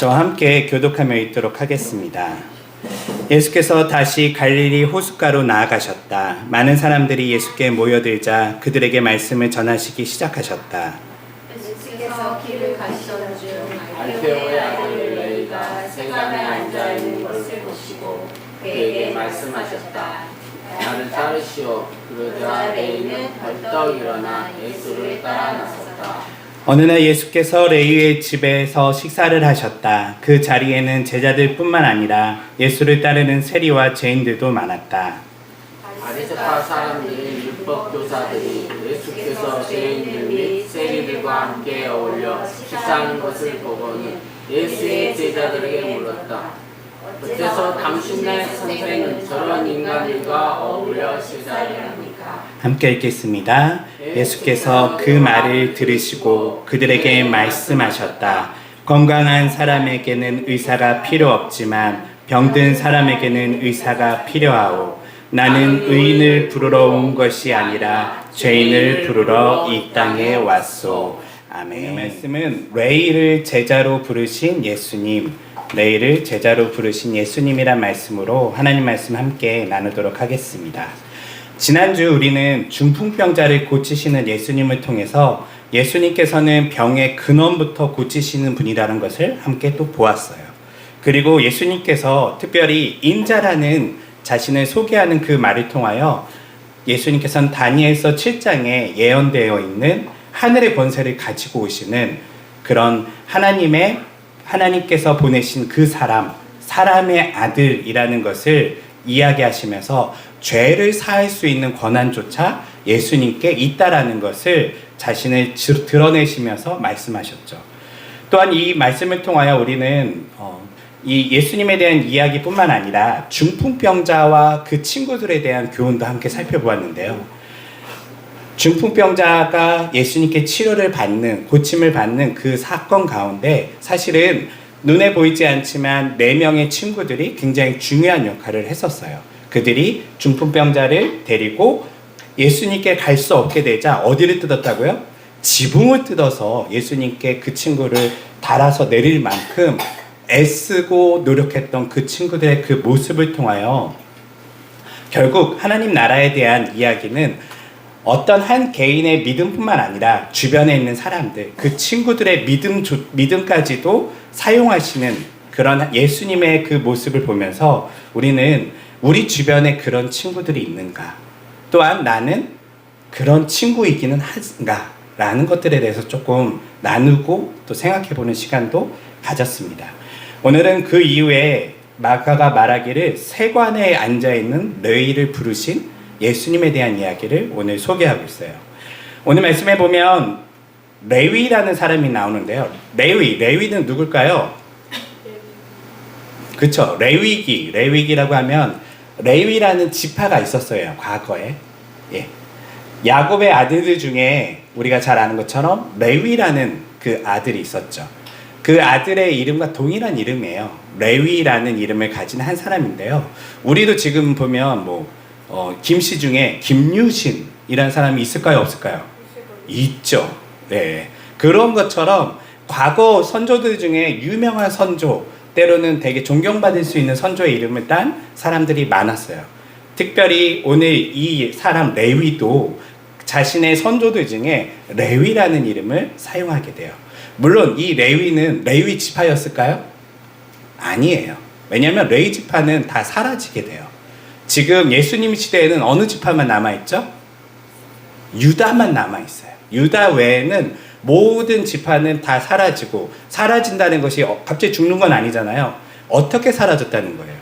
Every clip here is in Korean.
저와 함께 교독하며 읽도록 하겠습니다. 예수께서 다시 갈릴리 호숫가로 나아가셨다. 많은 사람들이 예수께 모여들자 그들에게 말씀을 전하시기 시작하셨다. 예수께서 길을 가시던 중 알페오의 아들 레위가 세간에 앉아있는 것을 보시고 그에게 말씀하셨다. 나를 따르시오. 그러자 레위는 벌떡 일어나 예수를 따라 나섰다. 어느 날 예수께서 레위의 집에서 식사를 하셨다. 그 자리에는 제자들뿐만 아니라 예수를 따르는 세리와 죄인들도 많았다. 바리새파 사람들이 율법 교사들이 예수께서 죄인들 및 세리들과 함께 어울려 식사하는 것을 보고는 예수의 제자들에게 물었다. 어째서 당신네 선생은 저런 인간들과 어울려 식사를 합니까? 함께 읽겠습니다. 예수께서 그 말을 들으시고 그들에게 말씀하셨다. 건강한 사람에게는 의사가 필요 없지만 병든 사람에게는 의사가 필요하오. 나는 의인을 부르러 온 것이 아니라 죄인을 부르러 이 땅에 왔소. 아멘. 말씀은 레위를 제자로 부르신 예수님, 레위를 제자로 부르신 예수님이란 말씀으로 하나님 말씀 함께 나누도록 하겠습니다. 지난주 우리는 중풍병자를 고치시는 예수님을 통해서 예수님께서는 병의 근원부터 고치시는 분이라는 것을 함께 또 보았어요. 그리고 예수님께서 특별히 인자라는 자신을 소개하는 그 말을 통하여 예수님께서는 다니엘서 7장에 예언되어 있는 하늘의 권세를 가지고 오시는 그런 하나님께서 보내신 그 사람의 아들이라는 것을 이야기하시면서 죄를 사할 수 있는 권한조차 예수님께 있다라는 것을 자신을 드러내시면서 말씀하셨죠. 또한 이 말씀을 통하여 우리는 이 예수님에 대한 이야기뿐만 아니라 중풍병자와 그 친구들에 대한 교훈도 함께 살펴보았는데요. 중풍병자가 예수님께 치료를 받는, 고침을 받는 그 사건 가운데 사실은 눈에 보이지 않지만 4명의 친구들이 굉장히 중요한 역할을 했었어요. 그들이 중풍병자를 데리고 예수님께 갈 수 없게 되자 어디를 뜯었다고요? 지붕을 뜯어서 예수님께 그 친구를 달아서 내릴 만큼 애쓰고 노력했던 그 친구들의 그 모습을 통하여 결국 하나님 나라에 대한 이야기는 어떤 한 개인의 믿음뿐만 아니라 주변에 있는 사람들, 그 친구들의 믿음까지도 사용하시는 그런 예수님의 그 모습을 보면서 우리는 우리 주변에 그런 친구들이 있는가, 또한 나는 그런 친구이기는 한가 라는 것들에 대해서 조금 나누고 또 생각해보는 시간도 가졌습니다. 오늘은 그 이후에 마가가 말하기를 세관에 앉아있는 레위를 부르신 예수님에 대한 이야기를 오늘 소개하고 있어요. 오늘 말씀에 보면 레위라는 사람이 나오는데요. 레위는 누굴까요? 그쵸, 레위기라고 하면 레위라는 지파가 있었어요, 과거에. 예. 야곱의 아들들 중에 우리가 잘 아는 것처럼 레위라는 그 아들이 있었죠. 그 아들의 이름과 동일한 이름이에요. 레위라는 이름을 가진 한 사람인데요. 우리도 지금 보면 김씨 중에 김유신이라는 사람이 있을까요, 없을까요? 있죠. 네. 그런 것처럼 과거 선조들 중에 유명한 선조, 때로는 되게 존경받을 수 있는 선조의 이름을 딴 사람들이 많았어요. 특별히 오늘 이 사람 레위도 자신의 선조들 중에 레위라는 이름을 사용하게 돼요. 물론 이 레위는 레위 지파였을까요? 아니에요. 왜냐하면 레위 지파는 다 사라지게 돼요. 지금 예수님 시대에는 어느 지파만 남아있죠? 유다만 남아있어요. 유다 외에는 모든 지파는 다 사라지고, 사라진다는 것이 갑자기 죽는 건 아니잖아요. 어떻게 사라졌다는 거예요?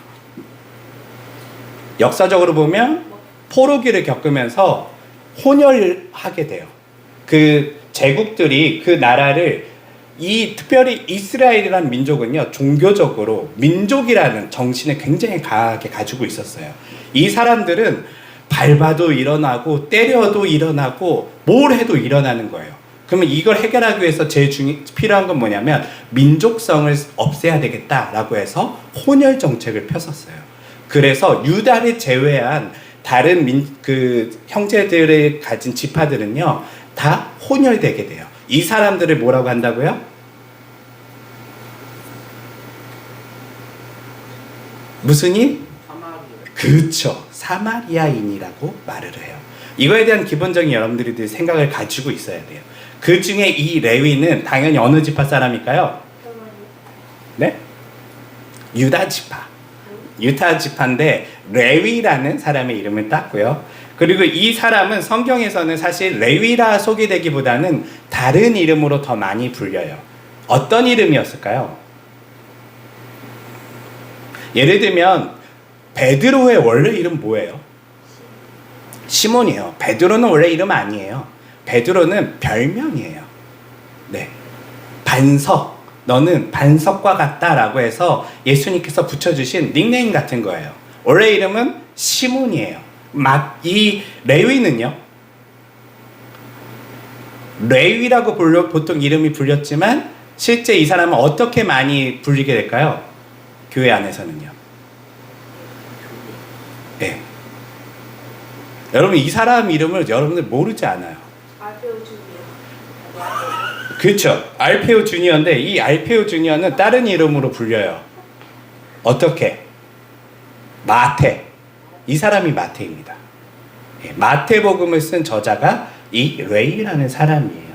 역사적으로 보면 포로기를 겪으면서 혼혈하게 돼요. 그 제국들이 그 나라를, 특별히 이스라엘이라는 민족은요, 종교적으로 민족이라는 정신을 굉장히 강하게 가지고 있었어요. 이 사람들은 밟아도 일어나고 때려도 일어나고 뭘 해도 일어나는 거예요. 그러면 이걸 해결하기 위해서 제일 필요한 건 뭐냐면 민족성을 없애야 되겠다라고 해서 혼혈 정책을 폈었어요. 그래서 유다를 제외한 다른 형제들을 가진 지파들은요, 다 혼혈되게 돼요. 이 사람들을 뭐라고 한다고요? 무슨 인? 사마리아. 그렇죠. 사마리아인이라고 말을 해요. 이거에 대한 기본적인 여러분들이 생각을 가지고 있어야 돼요. 그 중에 이 레위는 당연히 어느 지파 사람일까요? 네? 유다 지파. 유다 지파인데 레위라는 사람의 이름을 땄고요. 그리고 이 사람은 성경에서는 사실 레위라 소개되기보다는 다른 이름으로 더 많이 불려요. 어떤 이름이었을까요? 예를 들면 베드로의 원래 이름 뭐예요? 시몬이에요. 베드로는 원래 이름 아니에요. 베드로는 별명이에요. 네. 반석. 너는 반석과 같다라고 해서 예수님께서 붙여주신 닉네임 같은 거예요. 원래 이름은 시몬이에요. 이 레위는요. 레위라고 보통 이름이 불렸지만 실제 이 사람은 어떻게 많이 불리게 될까요? 교회 안에서는요. 네. 여러분 이 사람 이름을 여러분들 모르지 않아요. 알페오 주니어. 그렇죠. 알페오 주니어인데 이 알페오 주니어는 다른 이름으로 불려요. 어떻게? 마태. 이 사람이 마태입니다. 마태복음을 쓴 저자가 이 레위라는 사람이에요.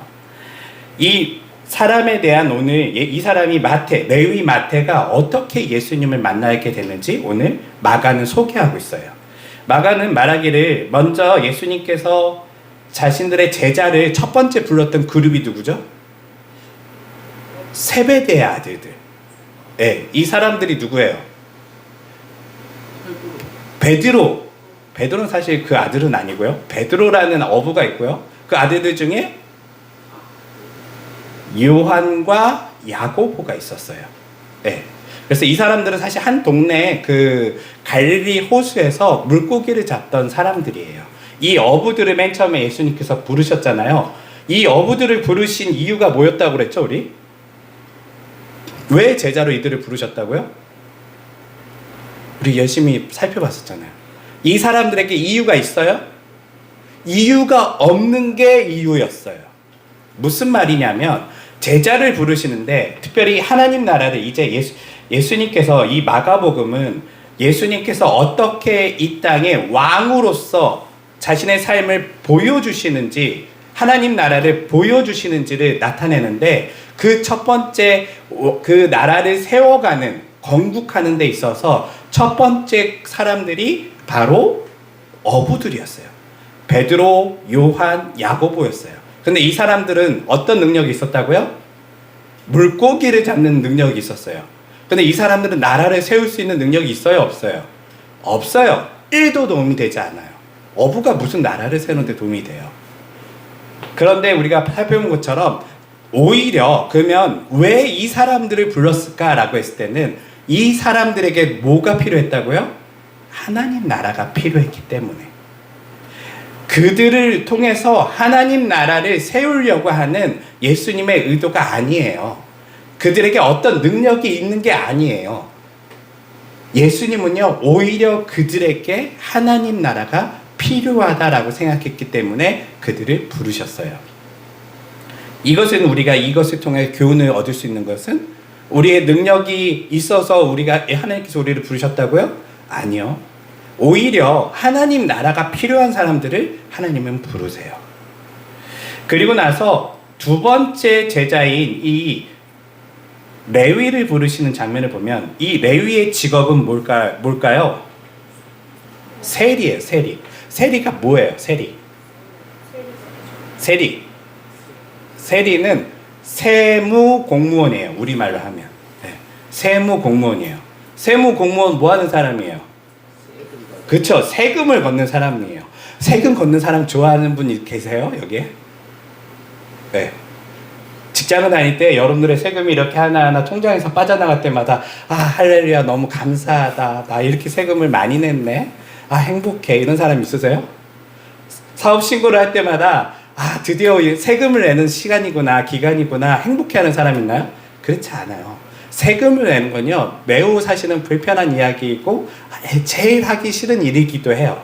이 사람에 대한 오늘 이 사람이 레위 마태가 어떻게 예수님을 만나게 되는지 오늘 마가는 소개하고 있어요. 마가는 말하기를 먼저 예수님께서 자신들의 제자를 첫 번째 불렀던 그룹이 누구죠? 세베대의 아들들. 네, 이 사람들이 누구예요? 베드로. 베드로는 사실 그 아들은 아니고요. 베드로라는 어부가 있고요. 그 아들들 중에 요한과 야고보가 있었어요. 네. 그래서 이 사람들은 사실 한 동네 그 갈릴리 호수에서 물고기를 잡던 사람들이에요. 이 어부들을 맨 처음에 예수님께서 부르셨잖아요. 이 어부들을 부르신 이유가 뭐였다고 그랬죠, 우리? 왜 제자로 이들을 부르셨다고요? 우리 열심히 살펴봤었잖아요. 이 사람들에게 이유가 있어요? 이유가 없는 게 이유였어요. 무슨 말이냐면 제자를 부르시는데 특별히 하나님 나라를 이제 예수님께서 이 마가복음은 예수님께서 어떻게 이 땅의 왕으로서 자신의 삶을 보여주시는지 하나님 나라를 보여주시는지를 나타내는데 그 첫 번째 그 나라를 세워가는 건국하는 데 있어서 첫 번째 사람들이 바로 어부들이었어요. 베드로, 요한, 야고보였어요. 근데 이 사람들은 어떤 능력이 있었다고요? 물고기를 잡는 능력이 있었어요. 근데 이 사람들은 나라를 세울 수 있는 능력이 있어요? 없어요? 없어요. 1도 도움이 되지 않아요. 어부가 무슨 나라를 세우는데 도움이 돼요? 그런데 우리가 살펴본 것처럼 오히려 그러면 왜 이 사람들을 불렀을까라고 했을 때는 이 사람들에게 뭐가 필요했다고요? 하나님 나라가 필요했기 때문에. 그들을 통해서 하나님 나라를 세우려고 하는 예수님의 의도가 아니에요. 그들에게 어떤 능력이 있는 게 아니에요. 예수님은요, 오히려 그들에게 하나님 나라가 필요하다라고 생각했기 때문에 그들을 부르셨어요. 이것은 우리가 이것을 통해 교훈을 얻을 수 있는 것은 우리의 능력이 있어서 우리가 하나님께서 우리를 부르셨다고요? 아니요. 오히려 하나님 나라가 필요한 사람들을 하나님은 부르세요. 그리고 나서 두 번째 제자인 이 레위를 부르시는 장면을 보면 이 레위의 직업은 뭘까요? 세리예요. 세리. 세리가 뭐예요? 세리. 세리는 세무 공무원이에요. 우리말로 하면. 네. 세무 공무원이에요. 세무 공무원 뭐 하는 사람이에요? 그렇죠. 세금을 걷는 사람이에요. 세금 걷는 사람 좋아하는 분 계세요? 여기에? 네. 직장을 다닐 때 여러분들의 세금이 이렇게 하나하나 통장에서 빠져나갈 때마다 아 할렐루야 너무 감사하다. 나 이렇게 세금을 많이 냈네. 아 행복해. 이런 사람 있으세요? 사업 신고를 할 때마다 아 드디어 세금을 내는 시간이구나 기간이구나 행복해하는 사람 있나요? 그렇지 않아요. 세금을 내는 건요 매우 사실은 불편한 이야기이고 제일 하기 싫은 일이기도 해요.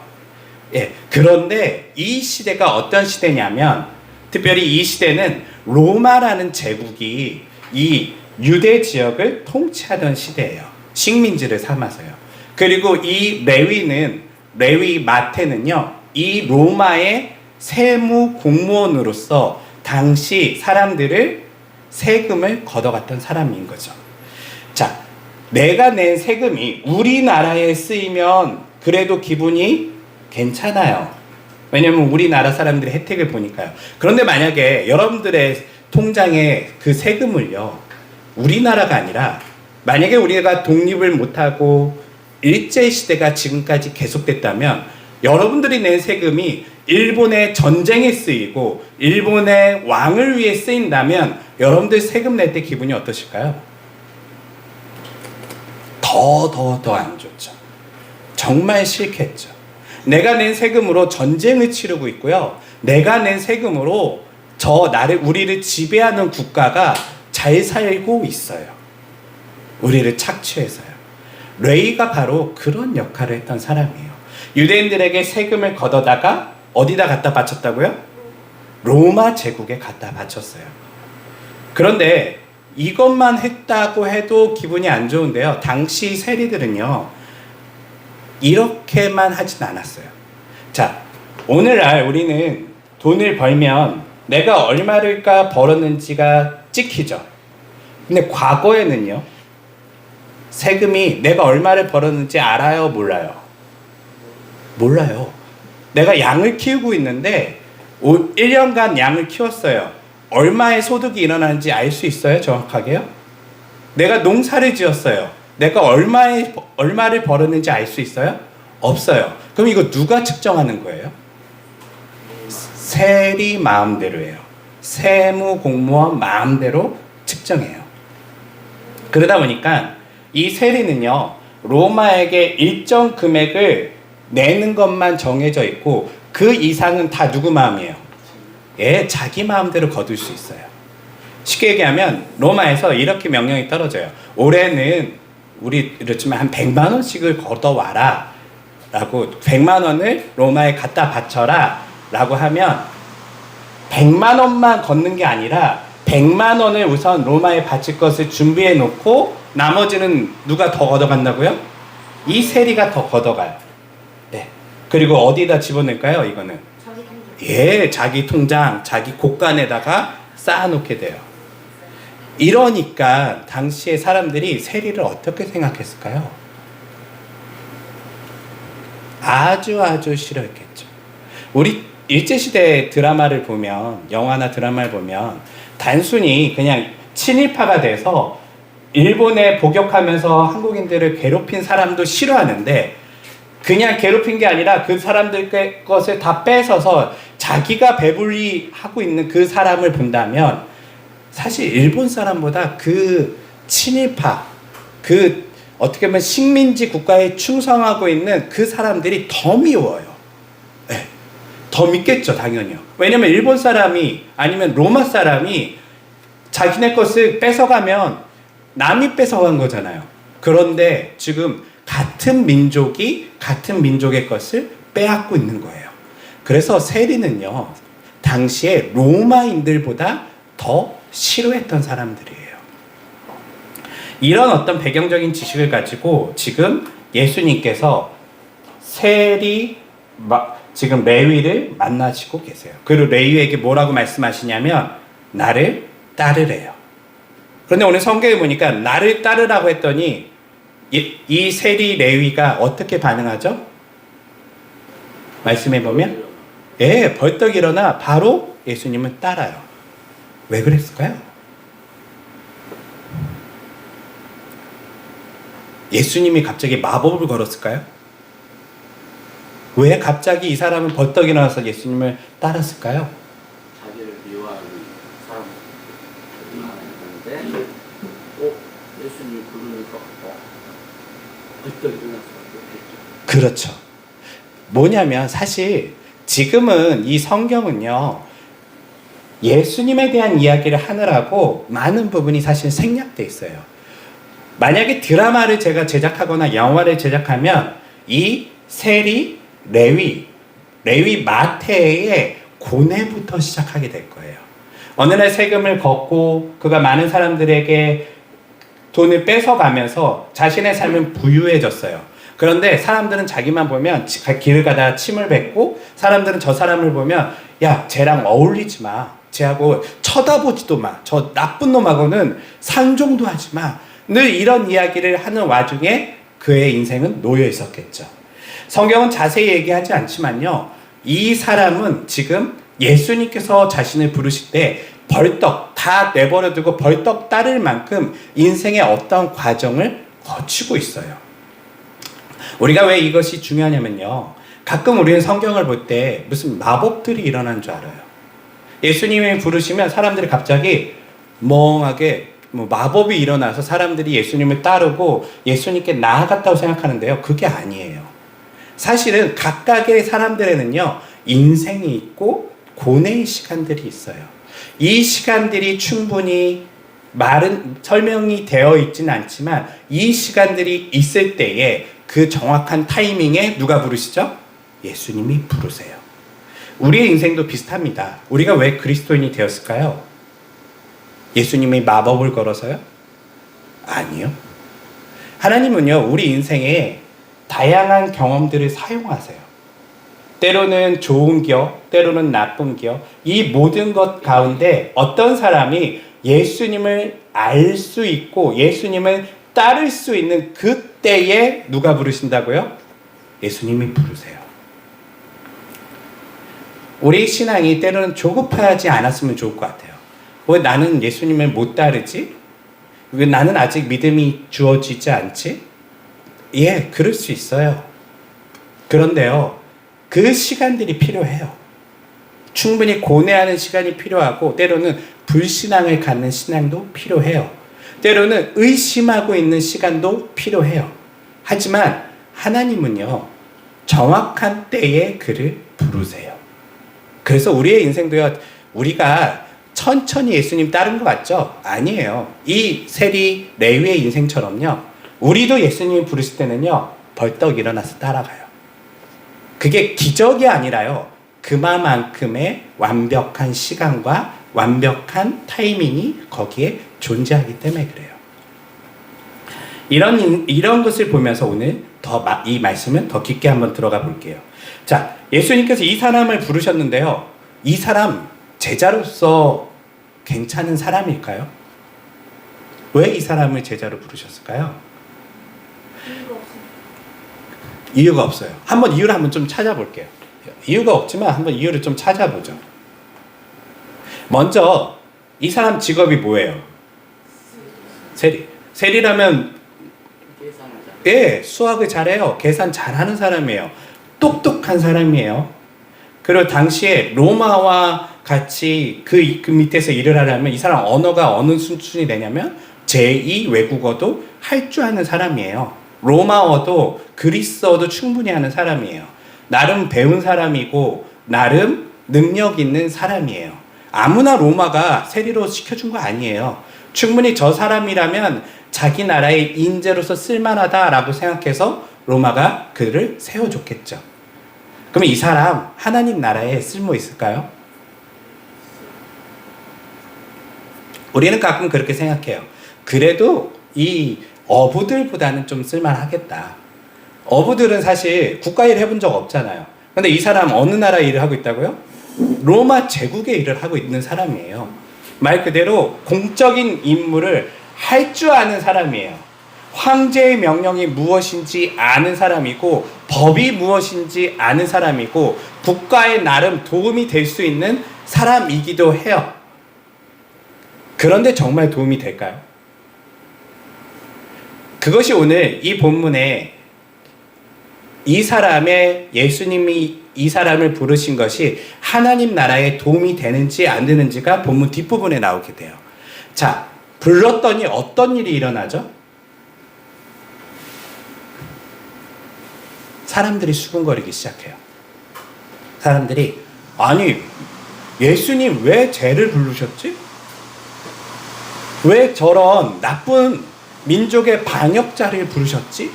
예, 그런데 이 시대가 어떤 시대냐면 특별히 이 시대는 로마라는 제국이 이 유대 지역을 통치하던 시대예요. 식민지를 삼아서요. 그리고 이 레위 마태는요, 이 로마의 세무 공무원으로서 당시 사람들을 세금을 걷어갔던 사람인 거죠. 자, 내가 낸 세금이 우리나라에 쓰이면 그래도 기분이 괜찮아요. 왜냐면 우리나라 사람들의 혜택을 보니까요. 그런데 만약에 여러분들의 통장에 그 세금을요, 우리나라가 아니라 만약에 우리가 독립을 못하고 일제시대가 지금까지 계속됐다면 여러분들이 낸 세금이 일본의 전쟁에 쓰이고 일본의 왕을 위해 쓰인다면 여러분들 세금 낼 때 기분이 어떠실까요? 더 안 좋죠. 정말 싫겠죠. 내가 낸 세금으로 전쟁을 치르고 있고요. 내가 낸 세금으로 우리를 지배하는 국가가 잘 살고 있어요. 우리를 착취해서요. 레위가 바로 그런 역할을 했던 사람이에요. 유대인들에게 세금을 걷어다가 어디다 갖다 바쳤다고요? 로마 제국에 갖다 바쳤어요. 그런데 이것만 했다고 해도 기분이 안 좋은데요. 당시 세리들은요, 이렇게만 하진 않았어요. 자, 오늘날 우리는 돈을 벌면 내가 얼마를까 벌었는지가 찍히죠. 근데 과거에는요, 세금이 내가 얼마를 벌었는지 알아요, 몰라요? 몰라요. 내가 양을 키우고 있는데 1년간 양을 키웠어요. 얼마의 소득이 일어나는지 알 수 있어요? 정확하게요? 내가 농사를 지었어요. 내가 얼마를 벌었는지 알 수 있어요? 없어요. 그럼 이거 누가 측정하는 거예요? 세리 마음대로 해요. 세무 공무원 마음대로 측정해요. 그러다 보니까 이 세리는요, 로마에게 일정 금액을 내는 것만 정해져 있고 그 이상은 다 누구 마음이에요? 예, 자기 마음대로 거둘 수 있어요. 쉽게 얘기하면 로마에서 이렇게 명령이 떨어져요. 올해는 우리 이렇지만 한 100만 원씩을 걷어와라 라고, 100만 원을 로마에 갖다 바쳐라 라고 하면 100만 원만 걷는 게 아니라 100만 원을 우선 로마에 바칠 것을 준비해 놓고 나머지는 누가 더 걷어간다고요? 이 세리가 더 걷어가요. 네. 그리고 어디다 집어넣을까요? 이거는 자기 통장. 예, 자기 통장, 자기 곳간에다가 쌓아놓게 돼요. 이러니까 당시의 사람들이 세리를 어떻게 생각했을까요? 아주 싫어했겠죠. 우리 일제시대 드라마를 보면, 영화나 드라마를 보면 단순히 그냥 친일파가 돼서 일본에 복역하면서 한국인들을 괴롭힌 사람도 싫어하는데, 그냥 괴롭힌 게 아니라 그 사람들 것을 다 뺏어서 자기가 배불리 하고 있는 그 사람을 본다면 사실 일본 사람보다 그 친일파, 그 어떻게 보면 식민지 국가에 충성하고 있는 그 사람들이 더 미워요. 네. 더 믿겠죠, 당연히요. 왜냐면 일본 사람이 아니면 로마 사람이 자기네 것을 뺏어가면 남이 뺏어간 거잖아요. 그런데 지금 같은 민족이 같은 민족의 것을 빼앗고 있는 거예요. 그래서 세리는요, 당시에 로마인들보다 더 싫어했던 사람들이에요. 이런 어떤 배경적인 지식을 가지고 지금 예수님께서 지금 레위를 만나시고 계세요. 그리고 레위에게 뭐라고 말씀하시냐면 나를 따르래요. 그런데 오늘 성경에 보니까 나를 따르라고 했더니 이 세리 레위가 어떻게 반응하죠? 말씀해 보면 예, 벌떡 일어나 바로 예수님을 따라요. 왜 그랬을까요? 예수님이 갑자기 마법을 걸었을까요? 왜 갑자기 이 사람은 벌떡 일어나서 예수님을 따랐을까요? 자기를 미워하는 사람들이 많았는데, 예수님 부르니까 벌떡 일어나서 그랬겠죠. 그렇죠. 뭐냐면 사실 지금은 이 성경은요, 예수님에 대한 이야기를 하느라고 많은 부분이 사실 생략돼 있어요. 만약에 드라마를 제가 제작하거나 영화를 제작하면 이 세리, 레위 마태의 고뇌부터 시작하게 될 거예요. 어느 날 세금을 걷고 그가 많은 사람들에게 돈을 뺏어가면서 자신의 삶은 부유해졌어요. 그런데 사람들은 자기만 보면 길을 가다가 침을 뱉고, 사람들은 저 사람을 보면 야, 쟤랑 어울리지 마, 쟤하고 쳐다보지도 마, 저 나쁜 놈하고는 상종도 하지 마, 늘 이런 이야기를 하는 와중에 그의 인생은 놓여 있었겠죠. 성경은 자세히 얘기하지 않지만요, 이 사람은 지금 예수님께서 자신을 부르실 때 벌떡 다 내버려두고 벌떡 따를 만큼 인생의 어떤 과정을 거치고 있어요. 우리가 왜 이것이 중요하냐면요, 가끔 우리는 성경을 볼 때 무슨 마법들이 일어난 줄 알아요. 예수님이 부르시면 사람들이 갑자기 멍하게 마법이 일어나서 사람들이 예수님을 따르고 예수님께 나아갔다고 생각하는데요, 그게 아니에요. 사실은 각각의 사람들에는요, 인생이 있고 고뇌의 시간들이 있어요. 이 시간들이 충분히 설명이 되어 있지는 않지만, 이 시간들이 있을 때에 그 정확한 타이밍에 누가 부르시죠? 예수님이 부르세요. 우리의 인생도 비슷합니다. 우리가 왜 그리스도인이 되었을까요? 예수님이 마법을 걸어서요? 아니요. 하나님은요, 우리 인생에 다양한 경험들을 사용하세요. 때로는 좋은 기억, 때로는 나쁜 기억, 이 모든 것 가운데 어떤 사람이 예수님을 알 수 있고 예수님을 따를 수 있는 그때에 누가 부르신다고요? 예수님이 부르세요. 우리 신앙이 때로는 조급하지 않았으면 좋을 것 같아요. 왜 나는 예수님을 못 따르지? 왜 나는 아직 믿음이 주어지지 않지? 예, 그럴 수 있어요. 그런데요, 그 시간들이 필요해요. 충분히 고뇌하는 시간이 필요하고, 때로는 불신앙을 갖는 신앙도 필요해요. 때로는 의심하고 있는 시간도 필요해요. 하지만 하나님은요, 정확한 때에 그를 부르세요. 그래서 우리의 인생도요, 우리가 천천히 예수님 따른 것 같죠? 아니에요. 이 세리 레위의 인생처럼요, 우리도 예수님 부르실 때는요, 벌떡 일어나서 따라가요. 그게 기적이 아니라요, 그만큼의 완벽한 시간과 완벽한 타이밍이 거기에 존재하기 때문에 그래요. 이런 것을 보면서 오늘 이 말씀은 더 깊게 한번 들어가 볼게요. 자, 예수님께서 이 사람을 부르셨는데요, 이 사람 제자로서 괜찮은 사람일까요? 왜 이 사람을 제자로 부르셨을까요? 이유가 없어요. 한번 이유를 한번 좀 찾아볼게요. 이유가 없지만 한번 이유를 좀 찾아보죠. 먼저 이 사람 직업이 뭐예요? 세리. 세리라면 예, 수학을 잘해요. 계산 잘하는 사람이에요. 똑똑한 사람이에요. 그리고 당시에 로마와 같이 그 밑에서 일을 하려면 이 사람 언어가 어느 수준이 되냐면 제2 외국어도 할 줄 아는 사람이에요. 로마어도 그리스어도 충분히 하는 사람이에요. 나름 배운 사람이고 나름 능력 있는 사람이에요. 아무나 로마가 세리로 시켜준 거 아니에요. 충분히 저 사람이라면 자기 나라의 인재로서 쓸만하다라고 생각해서 로마가 그를 세워줬겠죠. 그러면 이 사람 하나님 나라에 쓸모 있을까요? 우리는 가끔 그렇게 생각해요. 그래도 이 어부들보다는 좀 쓸만하겠다. 어부들은 사실 국가 일 해본 적 없잖아요. 근데 이 사람 어느 나라 일을 하고 있다고요? 로마 제국의 일을 하고 있는 사람이에요. 말 그대로 공적인 임무를 할 줄 아는 사람이에요. 황제의 명령이 무엇인지 아는 사람이고, 법이 무엇인지 아는 사람이고, 국가에 나름 도움이 될 수 있는 사람이기도 해요. 그런데 정말 도움이 될까요? 그것이 오늘 이 본문에 예수님이 이 사람을 부르신 것이 하나님 나라에 도움이 되는지 안 되는지가 본문 뒷부분에 나오게 돼요. 자, 불렀더니 어떤 일이 일어나죠? 사람들이 수군거리기 시작해요. 사람들이, 아니, 예수님 왜 쟤를 부르셨지? 왜 저런 나쁜 민족의 반역자를 부르셨지?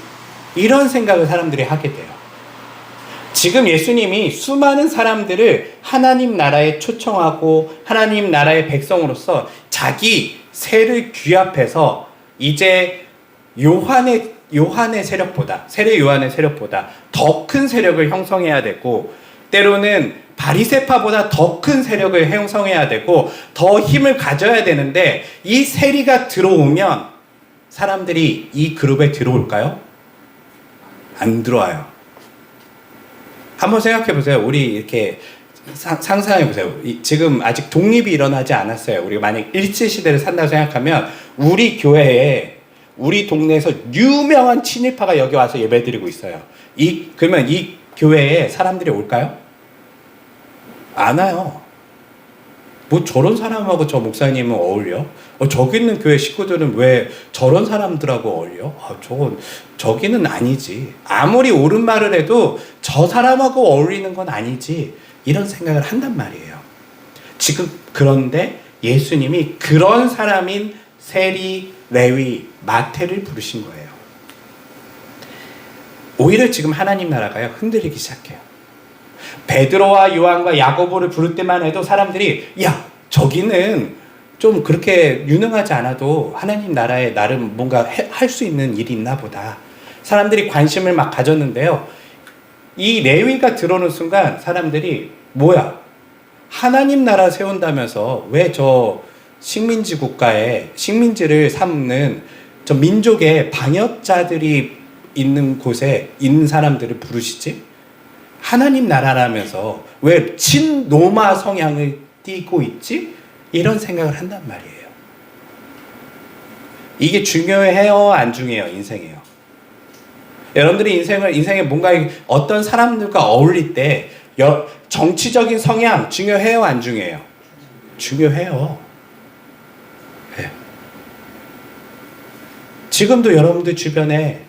이런 생각을 사람들이 하게 돼요. 지금 예수님이 수많은 사람들을 하나님 나라에 초청하고 하나님 나라의 백성으로서 자기 세를 귀합해서 이제 세례 요한의 세력보다 더 큰 세력을 형성해야 되고, 때로는 바리새파보다 더 큰 세력을 형성해야 되고 더 힘을 가져야 되는데, 이 세리가 들어오면 사람들이 이 그룹에 들어올까요? 안 들어와요. 한번 생각해 보세요. 우리 이렇게 상상해 보세요. 지금 아직 독립이 일어나지 않았어요. 우리가 만약 일제시대를 산다고 생각하면, 우리 교회에, 우리 동네에서 유명한 친일파가 여기 와서 예배드리고 있어요. 그러면 이 교회에 사람들이 올까요? 안 와요. 뭐 저런 사람하고 저 목사님은 어울려? 저기 있는 교회 식구들은 왜 저런 사람들하고 어울려? 저기는 아니지. 아무리 옳은 말을 해도 저 사람하고 어울리는 건 아니지. 이런 생각을 한단 말이에요. 지금 그런데 예수님이 그런 사람인 세리, 레위, 마태를 부르신 거예요. 오히려 지금 하나님 나라가요, 흔들리기 시작해요. 베드로와 요한과 야고보를 부를 때만 해도 사람들이, 야, 저기는 좀 그렇게 유능하지 않아도 하나님 나라에 나름 뭔가 할 수 있는 일이 있나 보다. 사람들이 관심을 막 가졌는데요. 이 레위가 들어오는 순간 사람들이, 뭐야, 하나님 나라 세운다면서 왜 저 식민지 국가에 식민지를 삼는 저 민족의 방역자들이 있는 곳에 있는 사람들을 부르시지? 하나님 나라라면서 왜 친로마 성향을 띠고 있지? 이런 생각을 한단 말이에요. 이게 중요해요, 안 중요해요? 인생이에요. 여러분들이 인생에 뭔가 어떤 사람들과 어울릴 때 정치적인 성향 중요해요, 안 중요해요? 중요해요. 네. 지금도 여러분들 주변에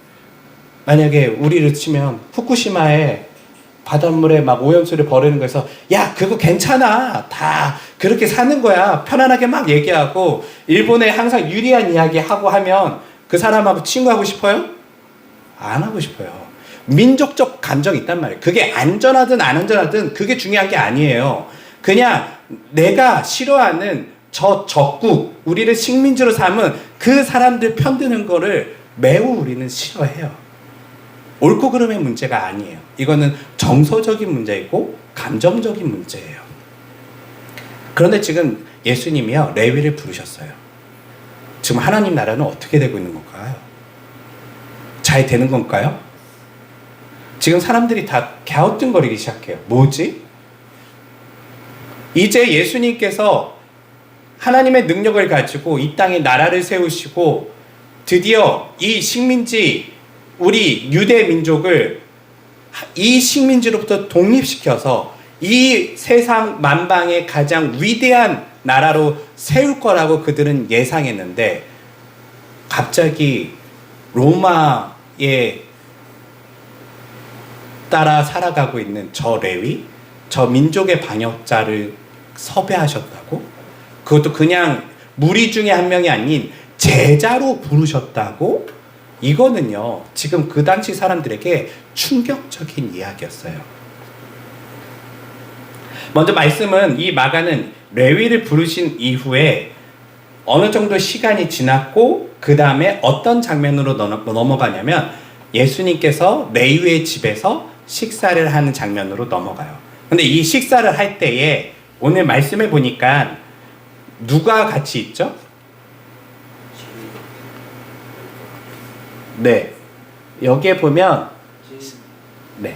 만약에 우리를 치면 후쿠시마에 바닷물에 막 오염수를 버리는 거에서, 야, 그거 괜찮아, 다 그렇게 사는 거야, 편안하게 막 얘기하고 일본에 항상 유리한 이야기 하고 하면 그 사람하고 친구하고 싶어요? 안 하고 싶어요. 민족적 감정이 있단 말이에요. 그게 안전하든 안 안전하든 그게 중요한 게 아니에요. 그냥 내가 싫어하는 저 적국, 우리를 식민지로 삼은 그 사람들 편드는 거를 매우 우리는 싫어해요. 옳고 그름의 문제가 아니에요. 이거는 정서적인 문제이고 감정적인 문제예요. 그런데 지금 예수님이요, 레위를 부르셨어요. 지금 하나님 나라는 어떻게 되고 있는 건가요? 잘 되는 건가요? 지금 사람들이 다 갸우뚱거리기 시작해요. 뭐지? 이제 예수님께서 하나님의 능력을 가지고 이 땅에 나라를 세우시고 드디어 이 식민지, 우리 유대 민족을 이 식민지로부터 독립시켜서 이 세상 만방의 가장 위대한 나라로 세울 거라고 그들은 예상했는데, 갑자기 로마에 따라 살아가고 있는 저 레위, 저 민족의 방역자를 섭외하셨다고? 그것도 그냥 무리 중에 한 명이 아닌 제자로 부르셨다고? 이거는요, 지금 그 당시 사람들에게 충격적인 이야기였어요. 먼저 말씀은, 이 마가는 레위를 부르신 이후에 어느 정도 시간이 지났고 그 다음에 어떤 장면으로 넘어가냐면, 예수님께서 레위의 집에서 식사를 하는 장면으로 넘어가요. 근데 이 식사를 할 때에 오늘 말씀해 보니까 누가 같이 있죠? 네, 여기에 보면, 네,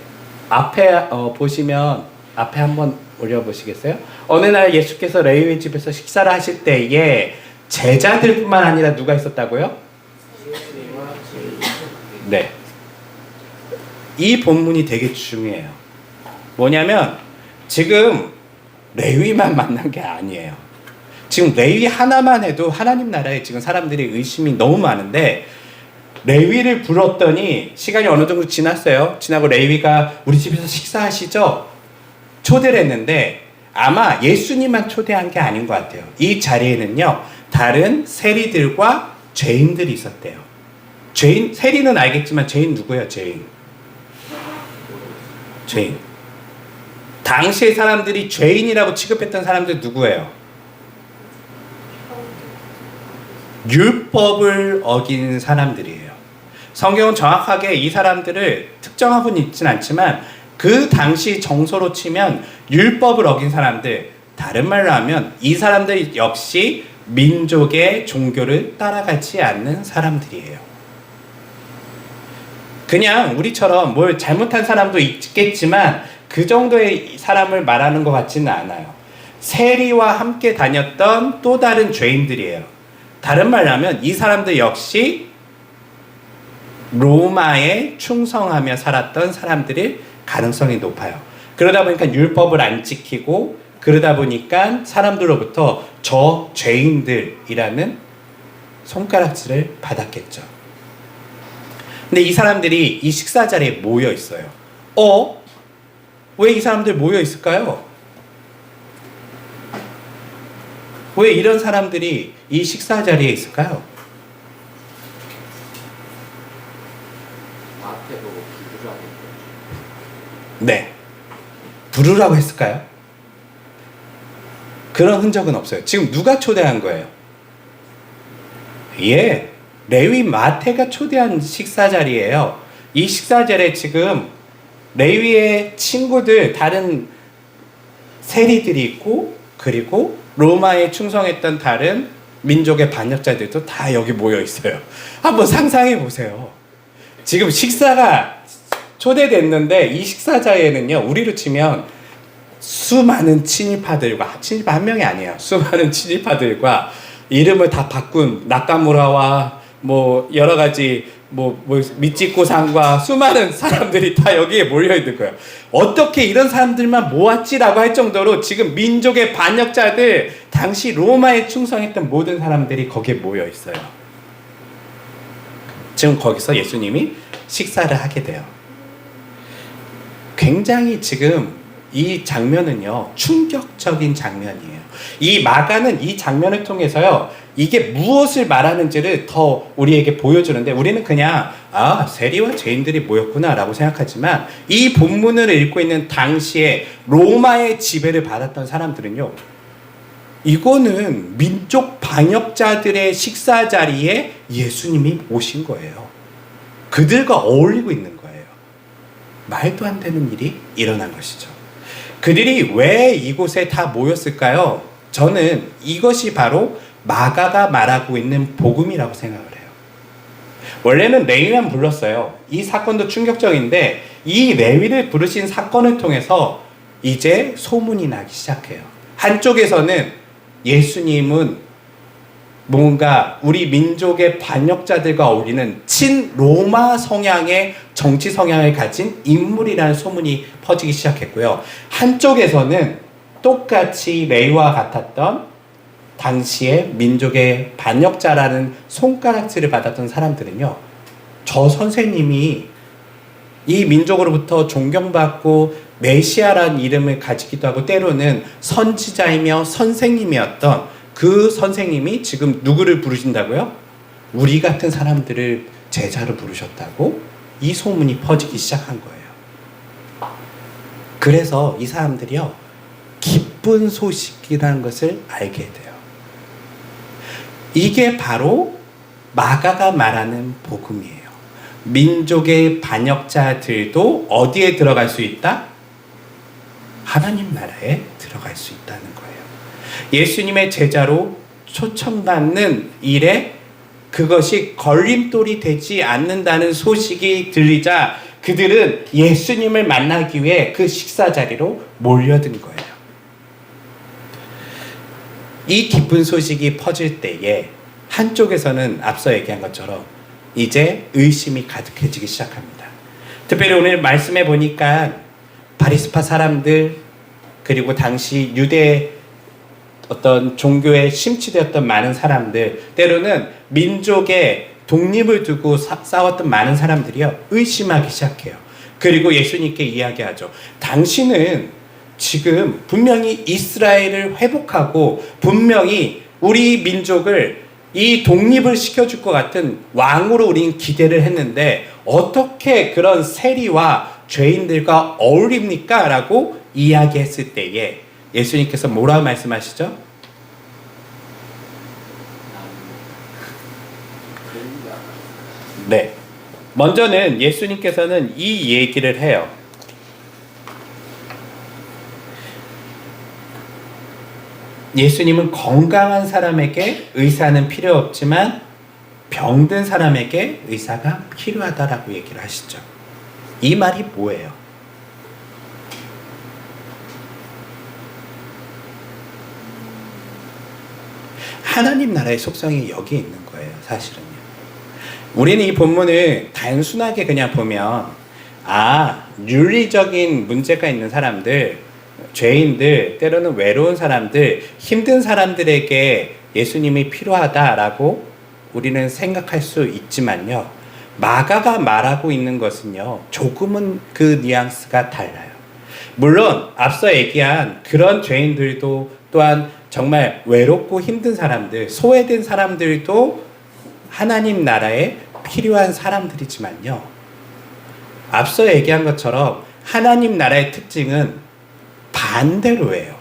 앞에 보시면, 앞에 한번 올려보시겠어요? 어느 날 예수께서 레위의 집에서 식사를 하실 때에 제자들뿐만 아니라 누가 있었다고요? 네, 이 본문이 되게 중요해요. 뭐냐면 지금 레위만 만난 게 아니에요. 지금 레위 하나만 해도 하나님 나라에 지금 사람들이 의심이 너무 많은데, 레위를 불렀더니 시간이 어느 정도 지났어요. 지나고 레위가 우리 집에서 식사하시죠? 초대를 했는데 아마 예수님만 초대한 게 아닌 것 같아요. 이 자리에는요, 다른 세리들과 죄인들이 있었대요. 세리는 알겠지만 죄인 누구예요? 죄인. 당시의 사람들이 죄인이라고 취급했던 사람들 누구예요? 율법을 어기는 사람들이에요. 성경은 정확하게 이 사람들을 특정하고는 있지는 않지만 그 당시 정서로 치면 율법을 어긴 사람들, 다른 말로 하면 이 사람들 역시 민족의 종교를 따라가지 않는 사람들이에요. 그냥 우리처럼 뭘 잘못한 사람도 있겠지만 그 정도의 사람을 말하는 것 같지는 않아요. 세리와 함께 다녔던 또 다른 죄인들이에요. 다른 말로 하면 이 사람들 역시 로마에 충성하며 살았던 사람들일 가능성이 높아요. 그러다 보니까 율법을 안 지키고 그러다 보니까 사람들로부터 저 죄인들이라는 손가락질을 받았겠죠. 근데 이 사람들이 이 식사 자리에 모여 있어요. 왜 이 사람들 모여 있을까요? 왜 이런 사람들이 이 식사 자리에 있을까요? 마태복음 부르라고 했죠. 네. 부르라고 했을까요? 그런 흔적은 없어요. 지금 누가 초대한 거예요? 예. 레위 마태가 초대한 식사 자리예요. 이 식사 자리에 지금 레위의 친구들, 다른 세리들이 있고, 그리고 로마에 충성했던 다른 민족의 반역자들도 다 여기 모여 있어요. 한번 상상해 보세요. 지금 식사가 초대됐는데 이 식사 자리에는요, 우리로 치면 수많은 친일파들과, 친일파 한 명이 아니에요. 수많은 친일파들과 이름을 다 바꾼 나카무라와 여러 가지 미치코상과 수많은 사람들이 다 여기에 몰려 있는 거예요. 어떻게 이런 사람들만 모았지라고 할 정도로 지금 민족의 반역자들, 당시 로마에 충성했던 모든 사람들이 거기에 모여 있어요. 지금 거기서 예수님이 식사를 하게 돼요. 굉장히 지금 이 장면은요, 충격적인 장면이에요. 이 마가는 이 장면을 통해서요, 이게 무엇을 말하는지를 더 우리에게 보여주는데, 우리는 그냥 세리와 죄인들이 모였구나 라고 생각하지만, 이 본문을 읽고 있는 당시에 로마의 지배를 받았던 사람들은요, 이거는 민족 반역자들의 식사 자리에 예수님이 오신 거예요. 그들과 어울리고 있는 거예요. 말도 안 되는 일이 일어난 것이죠. 그들이 왜 이곳에 다 모였을까요? 저는 이것이 바로 마가가 말하고 있는 복음이라고 생각을 해요. 원래는 레위만 불렀어요. 이 사건도 충격적인데 이 레위를 부르신 사건을 통해서 이제 소문이 나기 시작해요. 한쪽에서는 예수님은 뭔가 우리 민족의 반역자들과 어울리는 친로마 성향의 정치 성향을 가진 인물이라는 소문이 퍼지기 시작했고요. 한쪽에서는 똑같이 레위와 같았던 당시의 민족의 반역자라는 손가락질을 받았던 사람들은요, 저 선생님이 이 민족으로부터 존경받고 메시아라는 이름을 가지기도 하고 때로는 선지자이며 선생님이었던 그 선생님이 지금 누구를 부르신다고요? 우리 같은 사람들을 제자로 부르셨다고 이 소문이 퍼지기 시작한 거예요. 그래서 이 사람들이요, 기쁜 소식이라는 것을 알게 돼요. 이게 바로 마가가 말하는 복음이에요. 민족의 반역자들도 어디에 들어갈 수 있다? 하나님 나라에 들어갈 수 있다는 거예요. 예수님의 제자로 초청받는 일에 그것이 걸림돌이 되지 않는다는 소식이 들리자 그들은 예수님을 만나기 위해 그 식사 자리로 몰려든 거예요. 이 기쁜 소식이 퍼질 때에 한쪽에서는 앞서 얘기한 것처럼 이제 의심이 가득해지기 시작합니다. 특별히 오늘 말씀해 보니까 바리새파 사람들, 그리고 당시 유대 어떤 종교에 심취되었던 많은 사람들, 때로는 민족의 독립을 두고 싸웠던 많은 사람들이요, 의심하기 시작해요. 그리고 예수님께 이야기하죠. 당신은 지금 분명히 이스라엘을 회복하고 분명히 우리 민족을 이 독립을 시켜줄 것 같은 왕으로 우리는 기대를 했는데 어떻게 그런 세리와 죄인들과 어울립니까? 라고 이야기했을 때에 예수님께서 뭐라고 말씀하시죠? 네. 먼저는 예수님께서는 이 얘기를 해요. 예수님은 건강한 사람에게 의사는 필요 없지만 병든 사람에게 의사가 필요하다라고 얘기를 하시죠. 이 말이 뭐예요? 하나님 나라의 속성이 여기 있는 거예요, 사실은요. 우리는 이 본문을 단순하게 그냥 보면, 윤리적인 문제가 있는 사람들, 죄인들, 때로는 외로운 사람들, 힘든 사람들에게 예수님이 필요하다라고 우리는 생각할 수 있지만요. 마가가 말하고 있는 것은요, 조금은 그 뉘앙스가 달라요. 물론 앞서 얘기한 그런 죄인들도 또한 정말 외롭고 힘든 사람들, 소외된 사람들도 하나님 나라에 필요한 사람들이지만요. 앞서 얘기한 것처럼 하나님 나라의 특징은 반대로예요.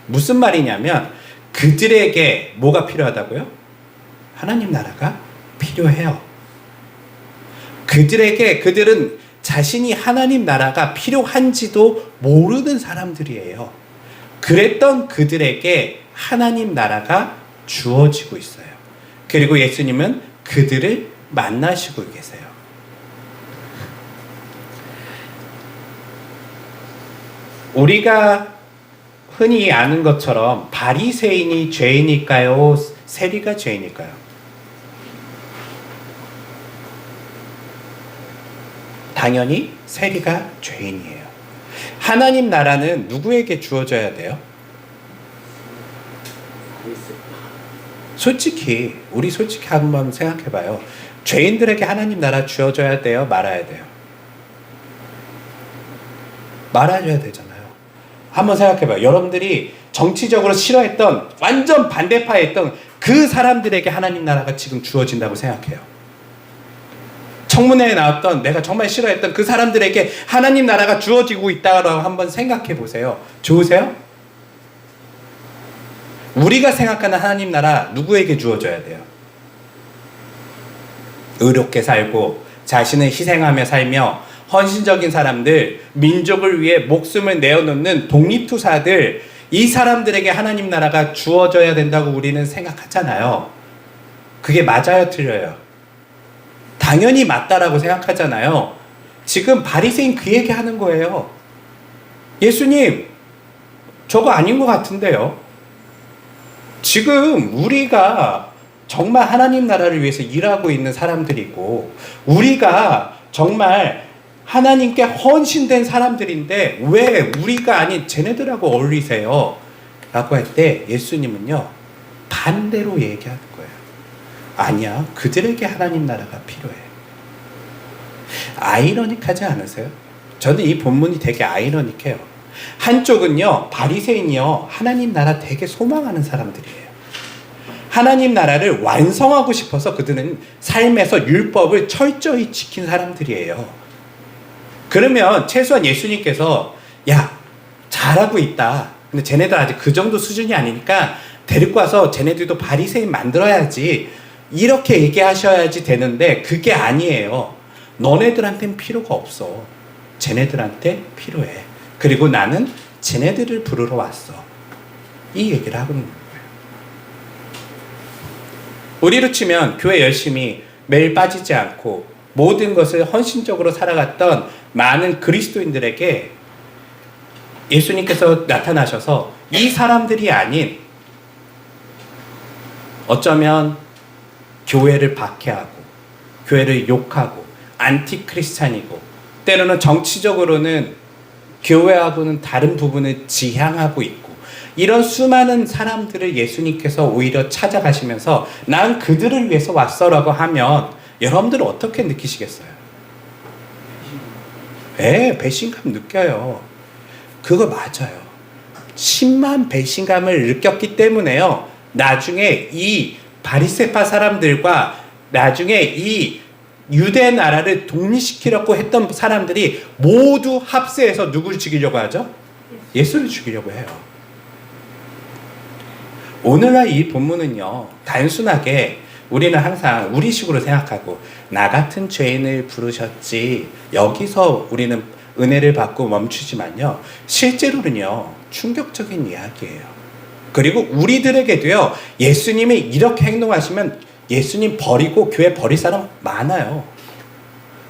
무슨 말이냐면 그들에게 뭐가 필요하다고요? 하나님 나라가 필요해요. 그들은 자신이 하나님 나라가 필요한지도 모르는 사람들이에요. 그랬던 그들에게 하나님 나라가 주어지고 있어요. 그리고 예수님은 그들을 만나시고 계세요. 우리가 흔히 아는 것처럼 바리새인이 죄인일까요? 세리가 죄인일까요? 당연히 세리가 죄인이에요. 하나님 나라는 누구에게 주어져야 돼요? 우리 솔직히 한번 생각해봐요. 죄인들에게 하나님 나라 주어져야 돼요? 말아야 돼요? 말아줘야 되잖아요. 한번 생각해봐요. 여러분들이 정치적으로 싫어했던, 완전 반대파였던 그 사람들에게 하나님 나라가 지금 주어진다고 생각해요. 청문회에 나왔던 내가 정말 싫어했던 그 사람들에게 하나님 나라가 주어지고 있다고 한번 생각해 보세요. 좋으세요? 우리가 생각하는 하나님 나라 누구에게 주어져야 돼요? 의롭게 살고 자신을 희생하며 살며 헌신적인 사람들, 민족을 위해 목숨을 내어놓는 독립투사들, 이 사람들에게 하나님 나라가 주어져야 된다고 우리는 생각하잖아요. 그게 맞아요, 틀려요? 당연히 맞다라고 생각하잖아요. 지금 바리새인 그 얘기 하는 거예요. 예수님, 저거 아닌 것 같은데요. 지금 우리가 정말 하나님 나라를 위해서 일하고 있는 사람들이고, 우리가 정말 하나님께 헌신된 사람들인데 왜 우리가 아닌 쟤네들하고 어울리세요? 라고 할 때 예수님은요, 반대로 얘기하는 거예요. 아니야, 그들에게 하나님 나라가 필요해. 아이러닉하지 않으세요? 저는 이 본문이 되게 아이러닉해요. 한쪽은요, 바리새인이요, 하나님 나라 되게 소망하는 사람들이에요. 하나님 나라를 완성하고 싶어서 그들은 삶에서 율법을 철저히 지킨 사람들이에요. 그러면 최소한 예수님께서 야, 잘하고 있다. 근데 쟤네들 아직 그 정도 수준이 아니니까 데리고 와서 쟤네들도 바리새인 만들어야지, 이렇게 얘기하셔야지 되는데 그게 아니에요. 너네들한테는 필요가 없어. 쟤네들한테 필요해. 그리고 나는 쟤네들을 부르러 왔어. 이 얘기를 하고 있는 거예요. 우리로 치면 교회 열심히 매일 빠지지 않고 모든 것을 헌신적으로 살아갔던 많은 그리스도인들에게 예수님께서 나타나셔서 이 사람들이 아닌, 어쩌면 교회를 박해하고 교회를 욕하고 안티크리스찬이고 때로는 정치적으로는 교회하고는 다른 부분을 지향하고 있고 이런 수많은 사람들을 예수님께서 오히려 찾아가시면서 난 그들을 위해서 왔어라고 하면 여러분들은 어떻게 느끼시겠어요? 배신감 느껴요. 그거 맞아요. 심한 배신감을 느꼈기 때문에요, 나중에 이 바리새파 사람들과 나중에 이 유대 나라를 독립시키려고 했던 사람들이 모두 합세해서 누구를 죽이려고 하죠? 예수를 죽이려고 해요. 오늘날 이 본문은요, 단순하게 우리는 항상 우리식으로 생각하고 나 같은 죄인을 부르셨지 여기서 우리는 은혜를 받고 멈추지만요. 실제로는요. 충격적인 이야기예요. 그리고 우리들에게도요. 예수님이 이렇게 행동하시면 예수님 버리고 교회 버릴 사람 많아요.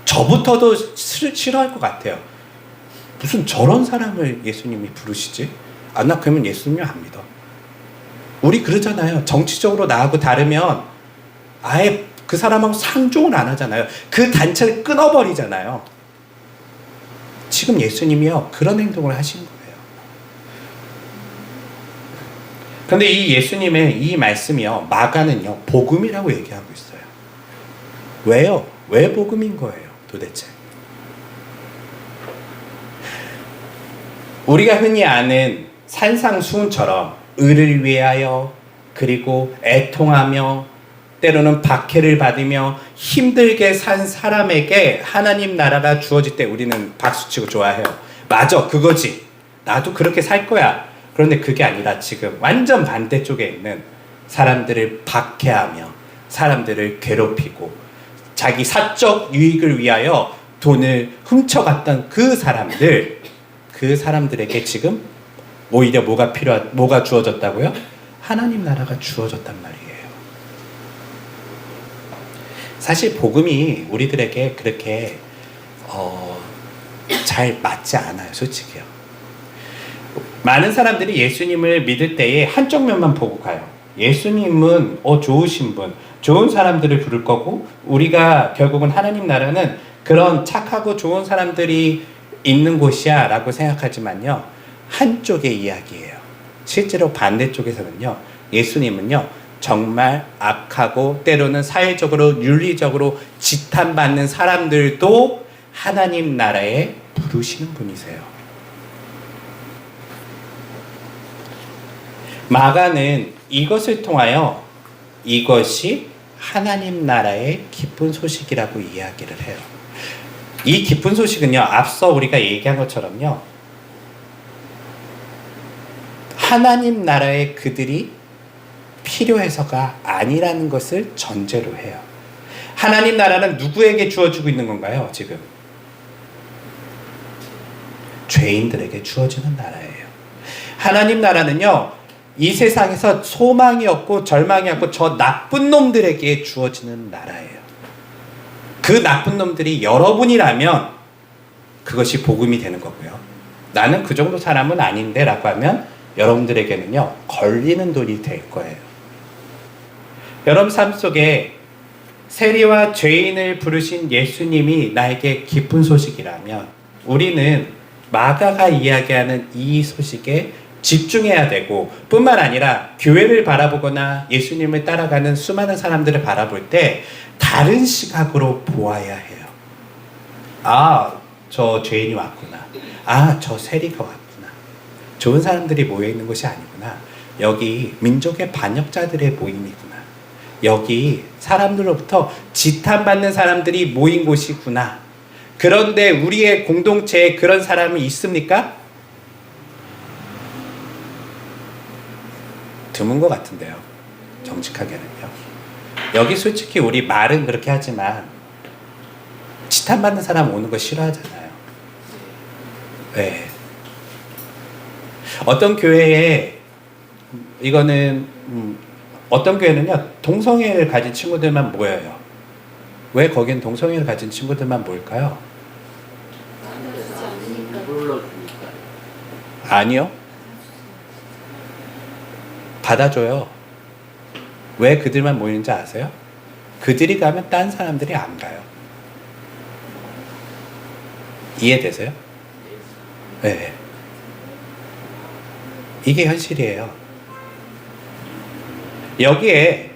저부터도 싫어할 것 같아요. 무슨 저런 사람을 예수님이 부르시지? 아, 나 그러면 예수님을 안 믿어. 우리 그러잖아요. 정치적으로 나하고 다르면 아예 그 사람하고 상종을 안 하잖아요. 그 단체를 끊어버리잖아요. 지금 예수님이요. 그런 행동을 하신 거예요. 그런데 이 예수님의 이 말씀이요. 마가는요. 복음이라고 얘기하고 있어요. 왜요? 왜 복음인 거예요? 도대체. 우리가 흔히 아는 산상수훈처럼 의를 위하여 그리고 애통하며 때로는 박해를 받으며 힘들게 산 사람에게 하나님 나라가 주어질 때 우리는 박수치고 좋아해요. 맞아, 그거지. 나도 그렇게 살 거야. 그런데 그게 아니라 지금 완전 반대쪽에 있는 사람들을 박해하며 사람들을 괴롭히고 자기 사적 유익을 위하여 돈을 훔쳐갔던 그 사람들에게 지금 오히려 뭐가 주어졌다고요? 하나님 나라가 주어졌단 말이에요. 사실 복음이 우리들에게 그렇게 잘 맞지 않아요, 솔직히요. 많은 사람들이 예수님을 믿을 때에 한쪽 면만 보고 가요. 예수님은 좋으신 분, 좋은 사람들을 부를 거고 우리가 결국은 하나님 나라는 그런 착하고 좋은 사람들이 있는 곳이야 라고 생각하지만요. 한쪽의 이야기예요. 실제로 반대쪽에서는요. 예수님은요. 정말 악하고 때로는 사회적으로 윤리적으로 지탄받는 사람들도 하나님 나라에 부르시는 분이세요. 마가는 이것을 통하여 이것이 하나님 나라의 기쁜 소식이라고 이야기를 해요. 이 기쁜 소식은요, 앞서 우리가 얘기한 것처럼요, 하나님 나라에 그들이 필요해서가 아니라는 것을 전제로 해요. 하나님 나라는 누구에게 주어지고 있는 건가요, 지금? 죄인들에게 주어지는 나라예요. 하나님 나라는요, 이 세상에서 소망이 없고 절망이 없고 저 나쁜 놈들에게 주어지는 나라예요. 그 나쁜 놈들이 여러분이라면 그것이 복음이 되는 거고요. 나는 그 정도 사람은 아닌데 라고 하면 여러분들에게는요, 걸리는 돈이 될 거예요. 여러분 삶 속에 세리와 죄인을 부르신 예수님이 나에게 기쁜 소식이라면 우리는 마가가 이야기하는 이 소식에 집중해야 되고 뿐만 아니라 교회를 바라보거나 예수님을 따라가는 수많은 사람들을 바라볼 때 다른 시각으로 보아야 해요. 아, 저 죄인이 왔구나. 아, 저 세리가 왔구나. 좋은 사람들이 모여있는 곳이 아니구나. 여기 민족의 반역자들의 모임이구나. 여기 사람들로부터 지탄받는 사람들이 모인 곳이구나. 그런데 우리의 공동체에 그런 사람이 있습니까? 드문 것 같은데요. 정직하게는요. 여기 솔직히 우리 말은 그렇게 하지만 지탄받는 사람 오는 거 싫어하잖아요. 네. 어떤 교회에 이거는 어떤 교회는요. 동성애를 가진 친구들만 모여요. 왜 거긴 동성애를 가진 친구들만 모일까요? 아니요. 받아줘요. 왜 그들만 모이는지 아세요? 그들이 가면 딴 사람들이 안 가요. 이해되세요? 네. 이게 현실이에요. 여기에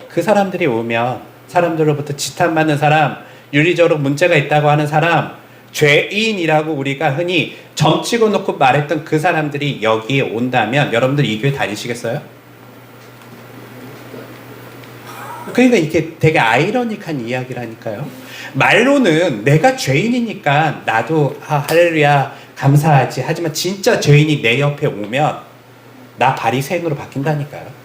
그 사람들이 오면 사람들로부터 지탄받는 사람, 윤리적으로 문제가 있다고 하는 사람, 죄인이라고 우리가 흔히 점치고 놓고 말했던 그 사람들이 여기에 온다면 여러분들 이 교회 다니시겠어요? 그러니까 이게 되게 아이러니한 이야기라니까요. 말로는 내가 죄인이니까 나도 할렐루야 감사하지. 하지만 진짜 죄인이 내 옆에 오면 나 바리새인으로 바뀐다니까요.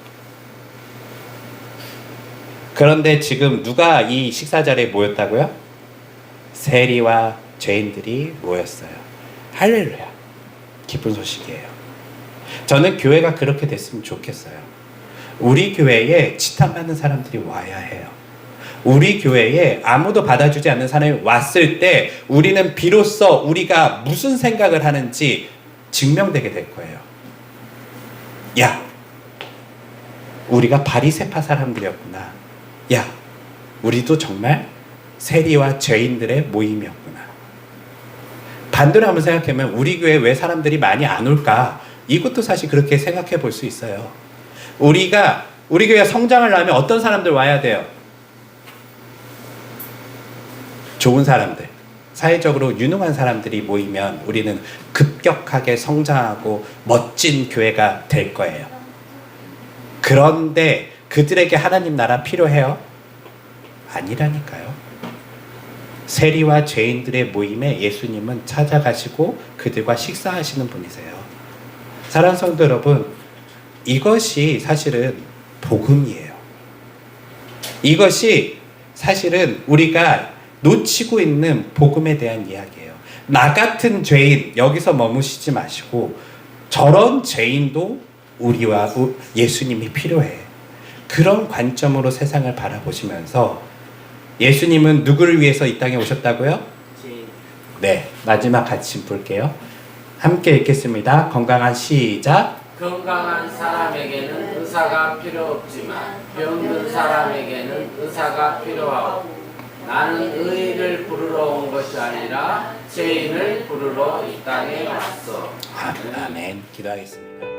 그런데 지금 누가 이 식사 자리에 모였다고요? 세리와 죄인들이 모였어요. 할렐루야. 기쁜 소식이에요. 저는 교회가 그렇게 됐으면 좋겠어요. 우리 교회에 치탄받는 사람들이 와야 해요. 우리 교회에 아무도 받아주지 않는 사람이 왔을 때 우리는 비로소 우리가 무슨 생각을 하는지 증명되게 될 거예요. 야, 우리가 바리새파 사람들이었구나. 야, 우리도 정말 세리와 죄인들의 모임이었구나. 반대로 한번 생각하면 우리 교회에 왜 사람들이 많이 안 올까? 이것도 사실 그렇게 생각해 볼 수 있어요. 우리 교회 성장을 하려면 어떤 사람들 와야 돼요? 좋은 사람들, 사회적으로 유능한 사람들이 모이면 우리는 급격하게 성장하고 멋진 교회가 될 거예요. 그런데 그들에게 하나님 나라 필요해요? 아니라니까요. 세리와 죄인들의 모임에 예수님은 찾아가시고 그들과 식사하시는 분이세요. 사랑하는 성도 여러분, 이것이 사실은 복음이에요. 이것이 사실은 우리가 놓치고 있는 복음에 대한 이야기예요. 나 같은 죄인, 여기서 머무시지 마시고 저런 죄인도 우리와 예수님이 필요해. 그런 관점으로 세상을 바라보시면서 예수님은 누구를 위해서 이 땅에 오셨다고요? 네, 마지막 같이 볼게요. 함께 읽겠습니다. 건강한 시작. 건강한 사람에게는 의사가 필요 없지만 병든 사람에게는 의사가 필요하고 나는 의인을 부르러 온 것이 아니라 죄인을 부르러 이 땅에 왔어. 아멘. 기도하겠습니다.